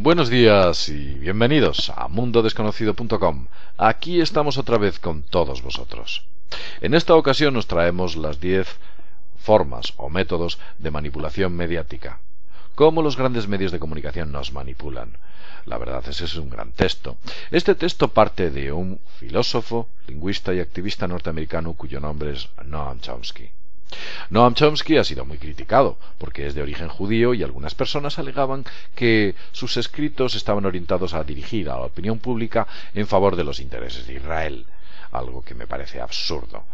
Buenos días y bienvenidos a mundodesconocido.com. Aquí estamos otra vez con todos vosotros. En esta ocasión nos traemos las 10 formas o métodos de manipulación mediática. Cómo los grandes medios de comunicación nos manipulan. La verdad es que es un gran texto. Este texto parte de un filósofo, lingüista y activista norteamericano cuyo nombre es Noam Chomsky. Noam Chomsky ha sido muy criticado porque es de origen judío y algunas personas alegaban que sus escritos estaban orientados a dirigir a la opinión pública en favor de los intereses de Israel, algo que me parece absurdo.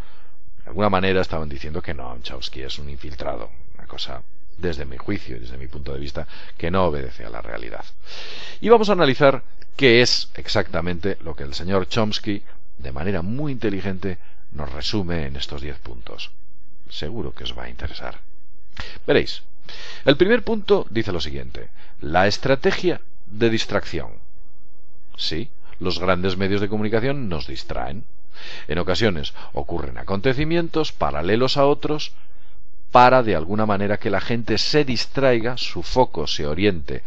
De alguna manera estaban diciendo que Noam Chomsky es un infiltrado, una cosa desde mi juicio y desde mi punto de vista que no obedece a la realidad. Y vamos a analizar qué es exactamente lo que el señor Chomsky, de manera muy inteligente, nos resume en estos 10 puntos. Seguro que os va a interesar. Veréis, el primer punto dice lo siguiente: la estrategia de distracción. Sí, los grandes medios de comunicación nos distraen. En ocasiones ocurren acontecimientos paralelos a otros para de alguna manera que la gente se distraiga, su foco se oriente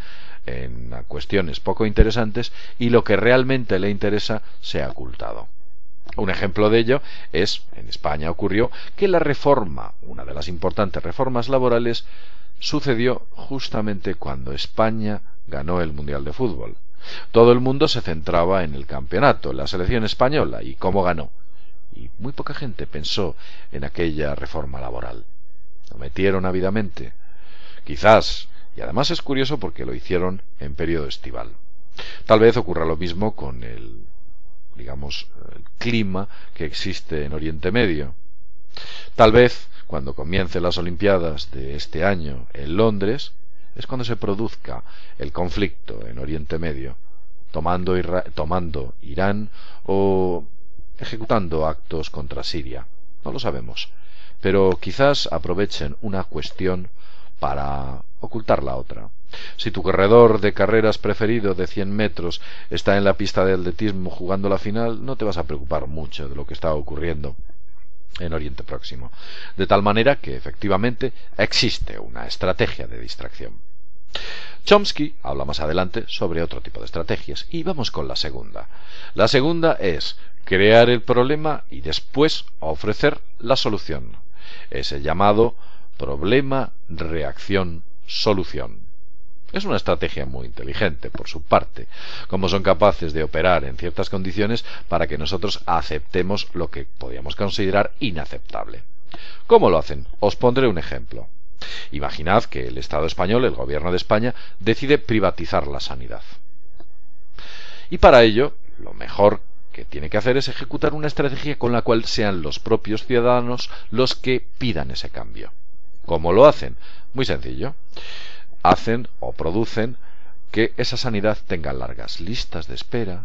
en cuestiones poco interesantes y lo que realmente le interesa sea ocultado. Un ejemplo de ello es, en España ocurrió que la reforma, una de las importantes reformas laborales, sucedió justamente cuando España ganó el Mundial de Fútbol. Todo el mundo se centraba en el campeonato, en la selección española y cómo ganó. Y muy poca gente pensó en aquella reforma laboral. Lo metieron ávidamente. Quizás, y además es curioso porque lo hicieron en periodo estival. Tal vez ocurra lo mismo con el clima que existe en Oriente Medio. Tal vez cuando comiencen las Olimpiadas de este año en Londres es cuando se produzca el conflicto en Oriente Medio, tomando Irán o ejecutando actos contra Siria. No lo sabemos, pero quizás aprovechen una cuestión para ocultar la otra. Si tu corredor de carreras preferido de 100 metros está en la pista de atletismo jugando la final, no te vas a preocupar mucho de lo que está ocurriendo en Oriente Próximo. De tal manera que efectivamente existe una estrategia de distracción. Chomsky habla más adelante sobre otro tipo de estrategias y vamos con la segunda. La segunda es crear el problema y después ofrecer la solución. Es el llamado problema, reacción, solución. Es una estrategia muy inteligente por su parte, como son capaces de operar en ciertas condiciones para que nosotros aceptemos lo que podríamos considerar inaceptable. ¿Cómo lo hacen? Os pondré un ejemplo. Imaginad que el Estado español, el gobierno de España, decide privatizar la sanidad. Y para ello, lo mejor que tiene que hacer es ejecutar una estrategia con la cual sean los propios ciudadanos los que pidan ese cambio. ¿Cómo lo hacen? Muy sencillo. Hacen o producen que esa sanidad tenga largas listas de espera,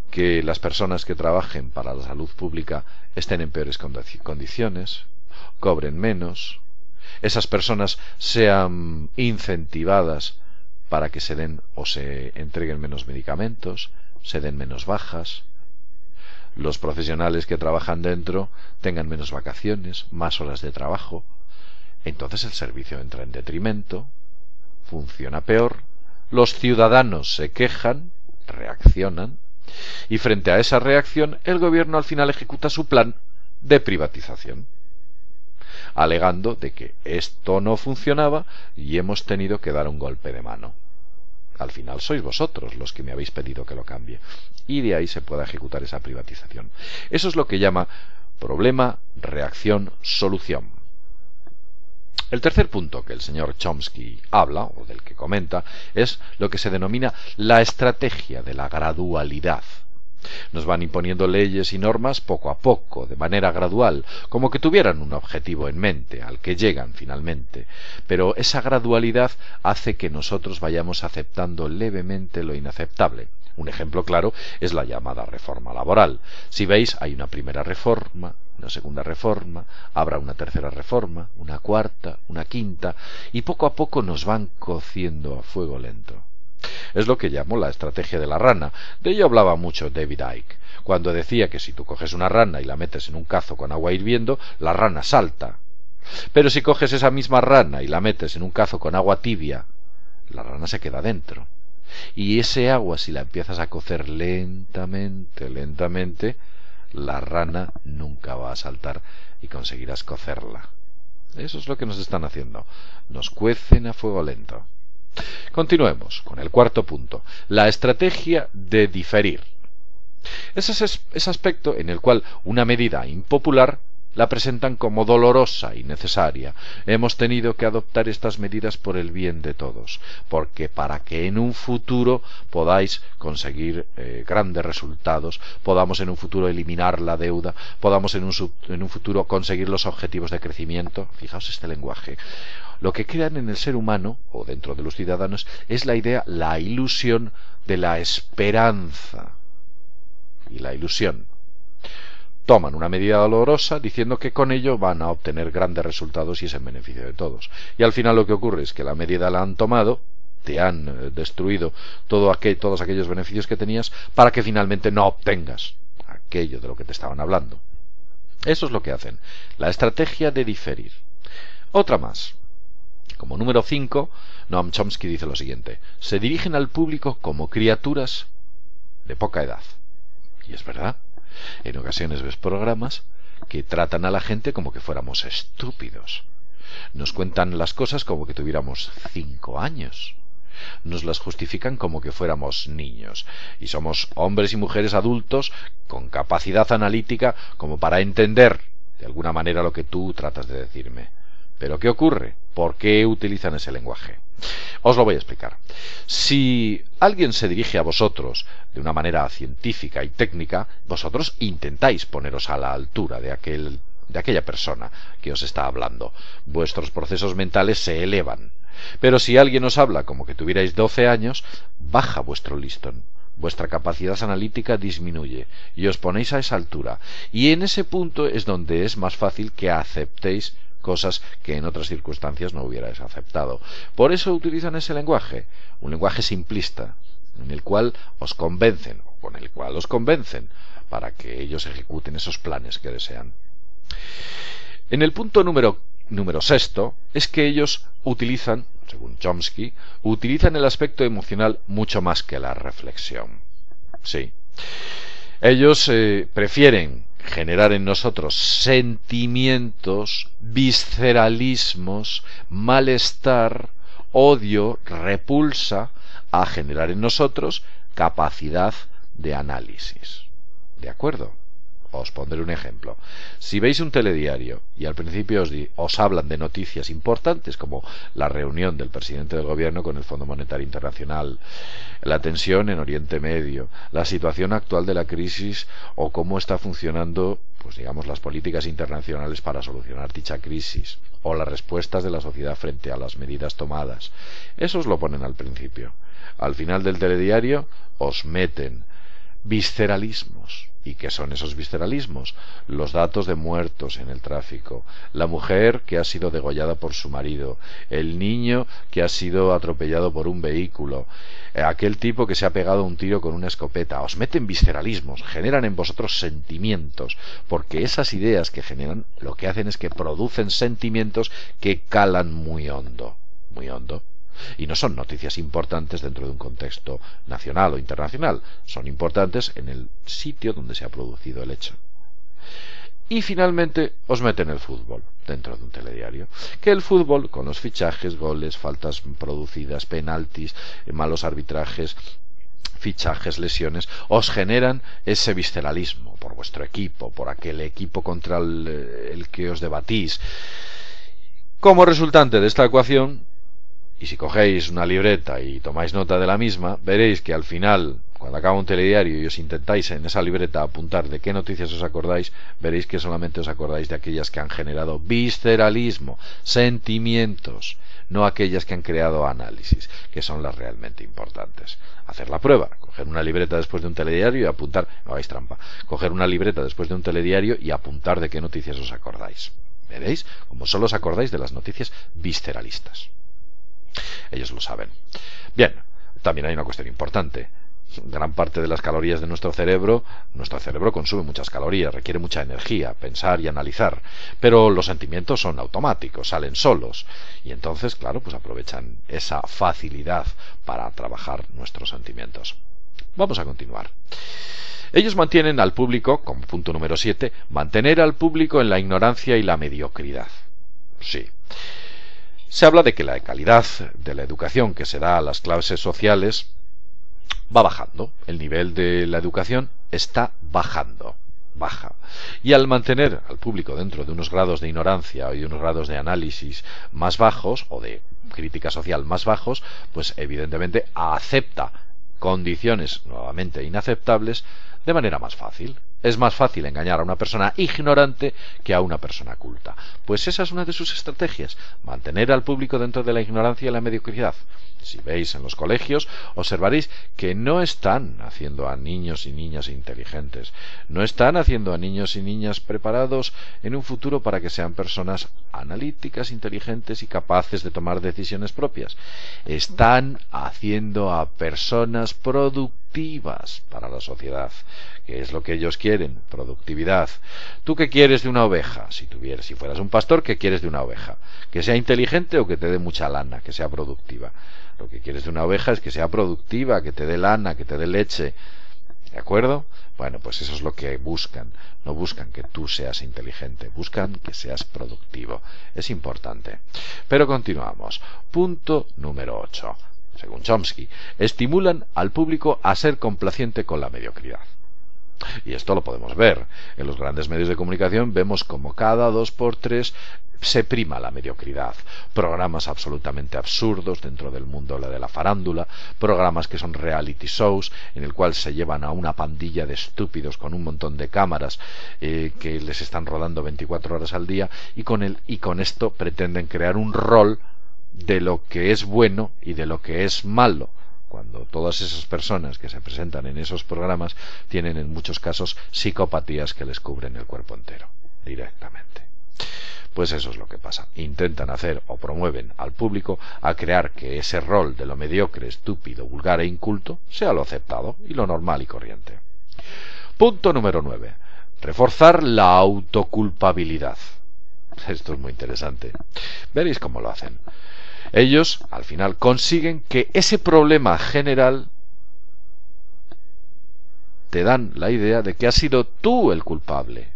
que las personas que trabajen para la salud pública estén en peores condiciones, cobren menos, esas personas sean incentivadas para que se den o se entreguen menos medicamentos, se den menos bajas, los profesionales que trabajan dentro tengan menos vacaciones, más horas de trabajo. Entonces el servicio entra en detrimento, funciona peor, los ciudadanos se quejan, reaccionan, y frente a esa reacción el gobierno al final ejecuta su plan de privatización, alegando de que esto no funcionaba y hemos tenido que dar un golpe de mano. Al final sois vosotros los que me habéis pedido que lo cambie, y de ahí se pueda ejecutar esa privatización. Eso es lo que llama problema, reacción, solución. El tercer punto que el señor Chomsky habla, o del que comenta, es lo que se denomina la estrategia de la gradualidad. Nos van imponiendo leyes y normas poco a poco, de manera gradual, como que tuvieran un objetivo en mente, al que llegan finalmente. Pero esa gradualidad hace que nosotros vayamos aceptando levemente lo inaceptable. Un ejemplo claro es la llamada reforma laboral. Si veis, hay una primera reforma, una segunda reforma, habrá una tercera reforma, una cuarta, una quinta, y poco a poco nos van cociendo a fuego lento. Es lo que llamo la estrategia de la rana. De ello hablaba mucho David Icke, cuando decía que si tú coges una rana y la metes en un cazo con agua hirviendo, la rana salta. Pero si coges esa misma rana y la metes en un cazo con agua tibia, la rana se queda dentro. Y ese agua, si la empiezas a cocer lentamente, lentamente, la rana nunca va a saltar y conseguirás cocerla. Eso es lo que nos están haciendo. Nos cuecen a fuego lento. Continuemos con el cuarto punto. La estrategia de diferir. Ese es ese aspecto en el cual una medida impopular la presentan como dolorosa y necesaria. Hemos tenido que adoptar estas medidas por el bien de todos, porque para que en un futuro podáis conseguir grandes resultados, podamos en un futuro eliminar la deuda, podamos en un futuro conseguir los objetivos de crecimiento. Fijaos este lenguaje. Lo que crean en el ser humano, o dentro de los ciudadanos, es la idea, la ilusión de la esperanza. Y la ilusión. Toman una medida dolorosa diciendo que con ello van a obtener grandes resultados y es en beneficio de todos. Y al final lo que ocurre es que la medida la han tomado, te han destruido todos aquellos beneficios que tenías para que finalmente no obtengas aquello de lo que te estaban hablando. Eso es lo que hacen. La estrategia de diferir. Otra más. Como número 5, Noam Chomsky dice lo siguiente: se dirigen al público como criaturas de poca edad. Y es verdad. En ocasiones ves programas que tratan a la gente como que fuéramos estúpidos. Nos cuentan las cosas como que tuviéramos 5 años. Nos las justifican como que fuéramos niños. Y somos hombres y mujeres adultos con capacidad analítica como para entender de alguna manera lo que tú tratas de decirme. ¿Pero qué ocurre? ¿Por qué utilizan ese lenguaje? Os lo voy a explicar. Si alguien se dirige a vosotros de una manera científica y técnica, vosotros intentáis poneros a la altura de aquella persona que os está hablando. Vuestros procesos mentales se elevan. Pero si alguien os habla como que tuvierais 12 años, baja vuestro listón. Vuestra capacidad analítica disminuye y os ponéis a esa altura. Y en ese punto es donde es más fácil que aceptéis cosas que en otras circunstancias no hubierais aceptado. Por eso utilizan ese lenguaje, un lenguaje simplista, en el cual os convencen, o con el cual os convencen, para que ellos ejecuten esos planes que desean. En el punto número 6 es que ellos utilizan, según Chomsky, utilizan el aspecto emocional mucho más que la reflexión. Sí. Ellos prefieren generar en nosotros sentimientos, visceralismos, malestar, odio, repulsa, a generar en nosotros capacidad de análisis. ¿De acuerdo? Os pondré un ejemplo. Si veis un telediario y al principio os hablan de noticias importantes como la reunión del presidente del gobierno con el Fondo Monetario Internacional, la tensión en Oriente Medio, la situación actual de la crisis o cómo está funcionando, pues digamos, las políticas internacionales para solucionar dicha crisis o las respuestas de la sociedad frente a las medidas tomadas, eso os lo ponen al principio. Al final del telediario os meten visceralismos. ¿Y qué son esos visceralismos? Los datos de muertos en el tráfico, la mujer que ha sido degollada por su marido, el niño que ha sido atropellado por un vehículo, aquel tipo que se ha pegado un tiro con una escopeta. Os meten visceralismos, generan en vosotros sentimientos, porque esas ideas que generan lo que hacen es que producen sentimientos que calan muy hondo, muy hondo. Y no son noticias importantes dentro de un contexto nacional o internacional, son importantes en el sitio donde se ha producido el hecho. Y finalmente os meten el fútbol dentro de un telediario, que el fútbol, con los fichajes, goles, faltas producidas, penaltis, malos arbitrajes, fichajes, lesiones, os generan ese visceralismo por vuestro equipo, por aquel equipo contra el que os debatís. Como resultante de esta ecuación, y si cogéis una libreta y tomáis nota de la misma, veréis que al final, cuando acaba un telediario y os intentáis en esa libreta apuntar de qué noticias os acordáis, veréis que solamente os acordáis de aquellas que han generado visceralismo, sentimientos, no aquellas que han creado análisis, que son las realmente importantes. Hacer la prueba, coger una libreta después de un telediario y apuntar, no hagáis trampa, coger una libreta después de un telediario y apuntar de qué noticias os acordáis. Veréis como solo os acordáis de las noticias visceralistas. Ellos lo saben. Bien, también hay una cuestión importante. Gran parte de las calorías de nuestro cerebro consume muchas calorías, requiere mucha energía, pensar y analizar, pero los sentimientos son automáticos, salen solos, y entonces, claro, pues aprovechan esa facilidad para trabajar nuestros sentimientos. Vamos a continuar. Ellos mantienen al público, como punto número 7, mantener al público en la ignorancia y la mediocridad. Sí. Se habla de que la calidad de la educación que se da a las clases sociales va bajando. El nivel de la educación está bajando. Baja. Y al mantener al público dentro de unos grados de ignorancia y unos grados de análisis más bajos, o de crítica social más bajos, pues evidentemente acepta condiciones nuevamente inaceptables de manera más fácil. Es más fácil engañar a una persona ignorante que a una persona culta. Pues esa es una de sus estrategias, mantener al público dentro de la ignorancia y la mediocridad. Si veis en los colegios, observaréis que no están haciendo a niños y niñas inteligentes, no están haciendo a niños y niñas preparados en un futuro para que sean personas analíticas, inteligentes y capaces de tomar decisiones propias. Están haciendo a personas productivas para la sociedad, que es lo que ellos quieren, productividad. ¿Tú qué quieres de una oveja? Si fueras un pastor, ¿qué quieres de una oveja? ¿Que sea inteligente o que te dé mucha lana, que sea productiva? Lo que quieres de una oveja es que sea productiva, que te dé lana, que te dé leche. ¿De acuerdo? Bueno, pues eso es lo que buscan. No buscan que tú seas inteligente, buscan que seas productivo. Es importante. Pero continuamos. Punto número 8. Según Chomsky, estimulan al público a ser complaciente con la mediocridad. Y esto lo podemos ver. En los grandes medios de comunicación vemos como cada 2x3 se prima la mediocridad. Programas absolutamente absurdos dentro del mundo de la farándula, programas que son reality shows, en el cual se llevan a una pandilla de estúpidos con un montón de cámaras que les están rodando 24 horas al día, y con esto pretenden crear un rol de lo que es bueno y de lo que es malo, cuando todas esas personas que se presentan en esos programas tienen en muchos casos psicopatías que les cubren el cuerpo entero, directamente. Pues eso es lo que pasa. Intentan hacer o promueven al público a crear que ese rol de lo mediocre, estúpido, vulgar e inculto sea lo aceptado y lo normal y corriente. Punto número 9. Reforzar la autoculpabilidad. Esto es muy interesante. Veréis cómo lo hacen. Ellos, al final, consiguen que ese problema general te dan la idea de que has sido tú el culpable.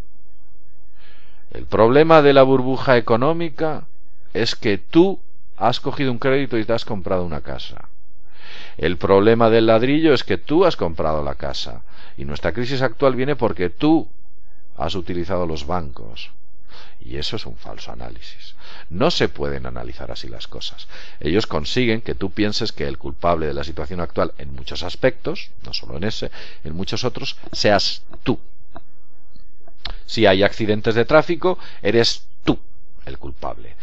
El problema de la burbuja económica es que tú has cogido un crédito y te has comprado una casa. El problema del ladrillo es que tú has comprado la casa. Y nuestra crisis actual viene porque tú has utilizado los bancos. Y eso es un falso análisis. No se pueden analizar así las cosas. Ellos consiguen que tú pienses que el culpable de la situación actual en muchos aspectos, no solo en ese, en muchos otros, seas tú. Si hay accidentes de tráfico, eres tú el culpable.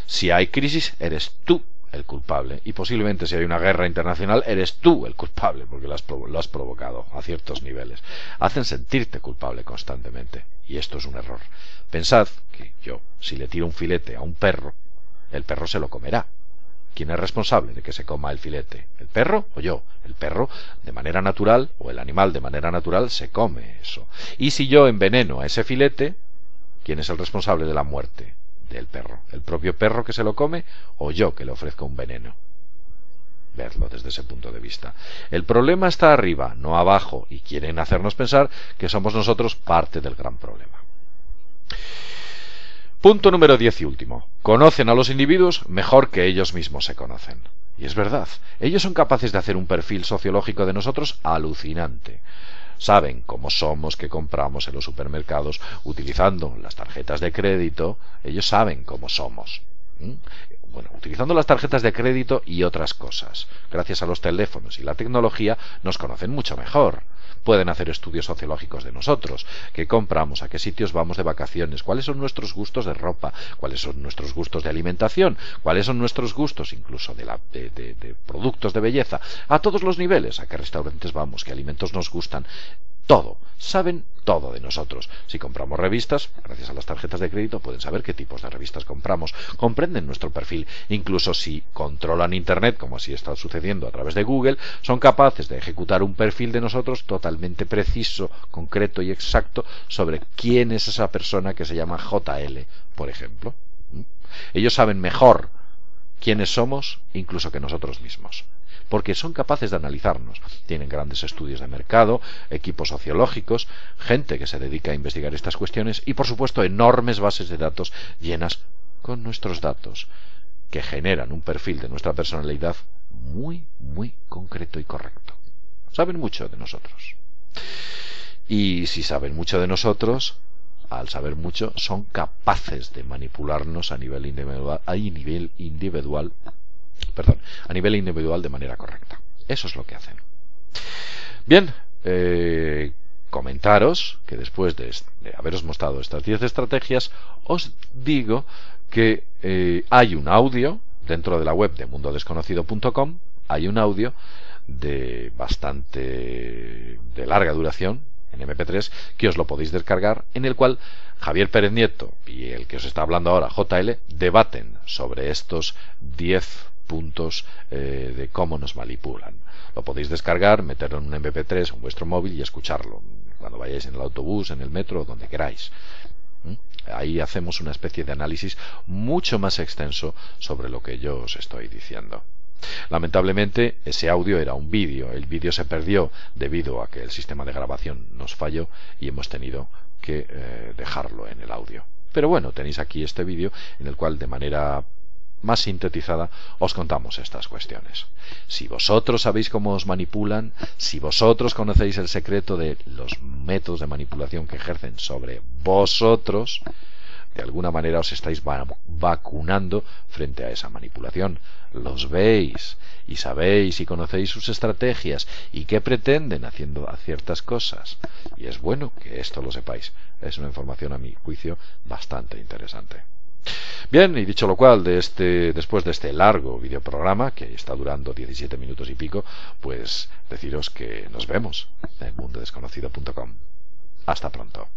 Si hay crisis, eres tú el culpable. Y posiblemente si hay una guerra internacional, eres tú el culpable, porque lo has provocado a ciertos niveles. Hacen sentirte culpable constantemente. Y esto es un error. Pensad que yo, si le tiro un filete a un perro, el perro se lo comerá. ¿Quién es responsable de que se coma el filete? ¿El perro o yo? El perro, de manera natural, o el animal de manera natural, se come eso. Y si yo enveneno a ese filete, ¿quién es el responsable de la muerte del perro? ¿El propio perro que se lo come o yo que le ofrezco un veneno? Verlo desde ese punto de vista. El problema está arriba, no abajo, y quieren hacernos pensar que somos nosotros parte del gran problema. Punto número 10 y último. Conocen a los individuos mejor que ellos mismos se conocen. Y es verdad, ellos son capaces de hacer un perfil sociológico de nosotros alucinante. Saben cómo somos, qué compramos en los supermercados, utilizando las tarjetas de crédito, ellos saben cómo somos. Bueno, utilizando las tarjetas de crédito y otras cosas. Gracias a los teléfonos y la tecnología nos conocen mucho mejor. Pueden hacer estudios sociológicos de nosotros, qué compramos, a qué sitios vamos de vacaciones, cuáles son nuestros gustos de ropa, cuáles son nuestros gustos de alimentación, cuáles son nuestros gustos incluso de productos de belleza, a todos los niveles, a qué restaurantes vamos, qué alimentos nos gustan. todo, saben todo de nosotros. Si compramos revistas, gracias a las tarjetas de crédito pueden saber qué tipos de revistas compramos, comprenden nuestro perfil, incluso si controlan Internet, como así está sucediendo a través de Google, son capaces de ejecutar un perfil de nosotros totalmente preciso, concreto y exacto sobre quién es esa persona que se llama JL, por ejemplo. Ellos saben mejor quiénes somos incluso que nosotros mismos, porque son capaces de analizarnos. Tienen grandes estudios de mercado, equipos sociológicos, gente que se dedica a investigar estas cuestiones y, por supuesto, enormes bases de datos llenas con nuestros datos, que generan un perfil de nuestra personalidad muy, muy concreto y correcto. Saben mucho de nosotros. Y si saben mucho de nosotros, al saber mucho, son capaces de manipularnos a nivel individual de manera correcta. Eso es lo que hacen. Bien, comentaros que después de haberos mostrado estas 10 estrategias, os digo que hay un audio dentro de la web de mundodesconocido.com, hay un audio de larga duración en MP3 que os lo podéis descargar, en el cual Javier Pérez Nieto y el que os está hablando ahora, JL, debaten sobre estos 10 puntos de cómo nos manipulan. Lo podéis descargar, meterlo en un MP3 en vuestro móvil y escucharlo cuando vayáis en el autobús, en el metro, donde queráis. Ahí hacemos una especie de análisis mucho más extenso sobre lo que yo os estoy diciendo. Lamentablemente ese audio era un vídeo. El vídeo se perdió debido a que el sistema de grabación nos falló y hemos tenido que dejarlo en el audio. Pero bueno, tenéis aquí este vídeo en el cual de manera más sintetizada os contamos estas cuestiones. Si vosotros sabéis cómo os manipulan, si vosotros conocéis el secreto de los métodos de manipulación que ejercen sobre vosotros, de alguna manera os estáis vacunando frente a esa manipulación. Los veis y sabéis y conocéis sus estrategias y qué pretenden haciendo ciertas cosas. Y es bueno que esto lo sepáis. Es una información, a mi juicio, bastante interesante. Bien, y dicho lo cual, después de este largo videoprograma, que está durando 17 minutos y pico, pues deciros que nos vemos en mundodesconocido.com. Hasta pronto.